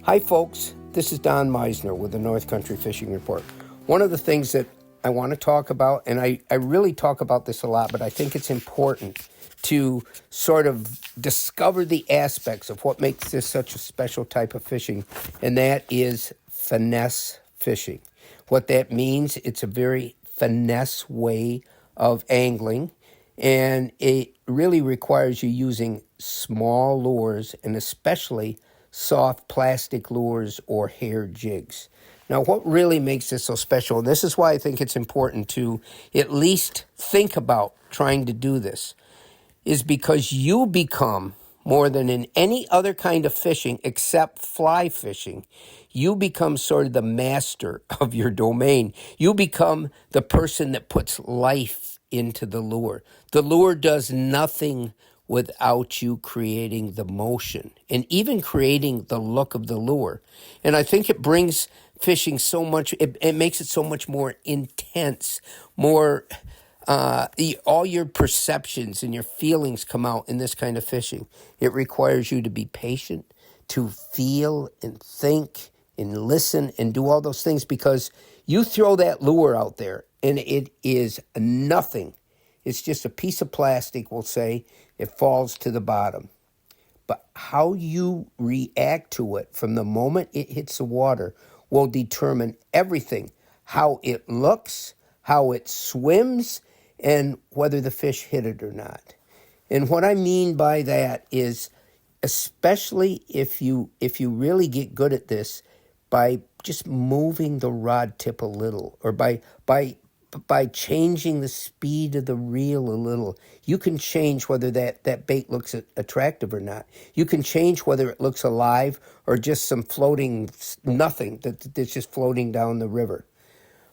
Hi folks, this is Don Meissner with the North Country Fishing Report. One of the things that I want to talk about, and I really talk about this a lot, but I think it's important to sort of discover the aspects of what makes this such a special type of fishing, and that is finesse fishing. What that means, it's a very finesse way of angling, and it really requires you using small lures and especially soft plastic lures or hair jigs. Now, what really makes this so special, and this is why I think it's important to at least think about trying to do this, is because you become, more than in any other kind of fishing except fly fishing, you become sort of the master of your domain. You become the person that puts life into the lure. The lure does nothing without you creating the motion and even creating the look of the lure. And I think it brings fishing so much, it makes it so much more intense, more, all your perceptions and your feelings come out in this kind of fishing. It requires you to be patient, to feel and think and listen and do all those things, because you throw that lure out there and it is nothing. It's just a piece of plastic, we'll say. It falls to the bottom. But how you react to it from the moment it hits the water will determine everything. How it looks, how it swims, and whether the fish hit it or not. And what I mean by that is, especially if you really get good at this, by just moving the rod tip a little, or by changing the speed of the reel a little, you can change whether that bait looks attractive or not. You can change whether it looks alive or just some floating nothing that's just floating down the river.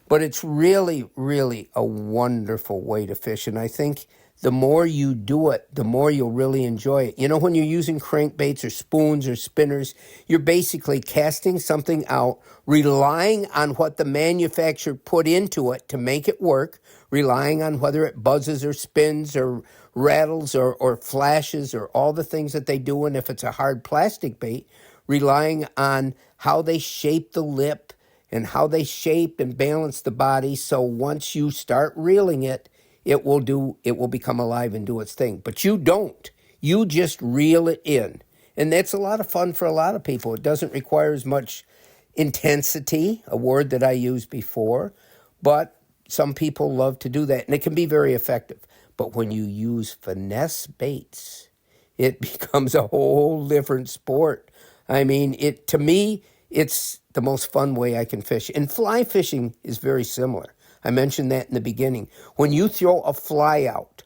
But it's really, really a wonderful way to fish. And I think the more you do it, the more you'll really enjoy it. You know, when you're using crankbaits or spoons or spinners, you're basically casting something out, relying on what the manufacturer put into it to make it work, relying on whether it buzzes or spins or rattles or flashes or all the things that they do. And if it's a hard plastic bait, relying on how they shape the lip and how they shape and balance the body. So once you start reeling it, it will become alive and do its thing. But you don't. You just reel it in. And that's a lot of fun for a lot of people. It doesn't require as much intensity, a word that I used before, but some people love to do that, and it can be very effective. But when you use finesse baits, it becomes a whole different sport. I mean, to me, it's the most fun way I can fish. And fly fishing is very similar. I mentioned that in the beginning. When you throw a fly out,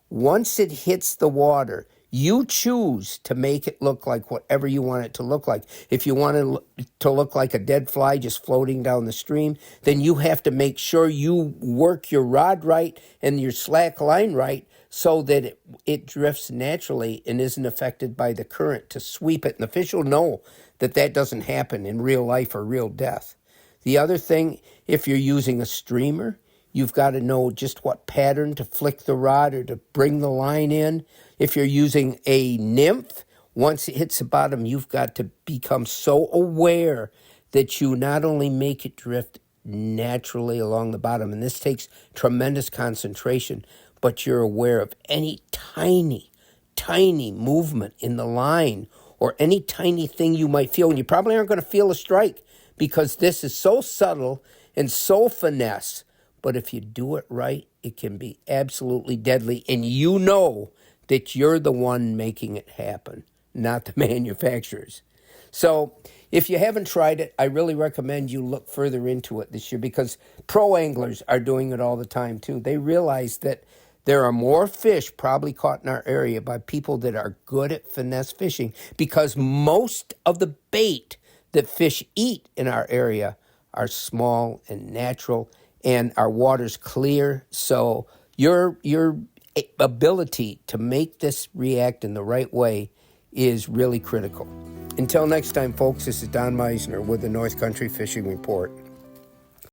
once it hits the water, you choose to make it look like whatever you want it to look like. If you want it to look like a dead fly just floating down the stream, then you have to make sure you work your rod right and your slack line right so that it drifts naturally and isn't affected by the current to sweep it. And the fish will know that doesn't happen in real life or real death. The other thing, if you're using a streamer, you've got to know just what pattern to flick the rod or to bring the line in. If you're using a nymph, once it hits the bottom, you've got to become so aware that you not only make it drift naturally along the bottom, and this takes tremendous concentration, but you're aware of any tiny movement in the line or any tiny thing you might feel. And you probably aren't going to feel a strike, because this is so subtle and so finesse. But if you do it right, it can be absolutely deadly. And you know that you're the one making it happen, not the manufacturers. So if you haven't tried it, I really recommend you look further into it this year, because pro anglers are doing it all the time too. They realize that there are more fish probably caught in our area by people that are good at finesse fishing, because most of the bait that fish eat in our area are small and natural, and our water's clear. So your ability to make this react in the right way is really critical. Until next time, folks, this is Don Meissner with the North Country Fishing Report.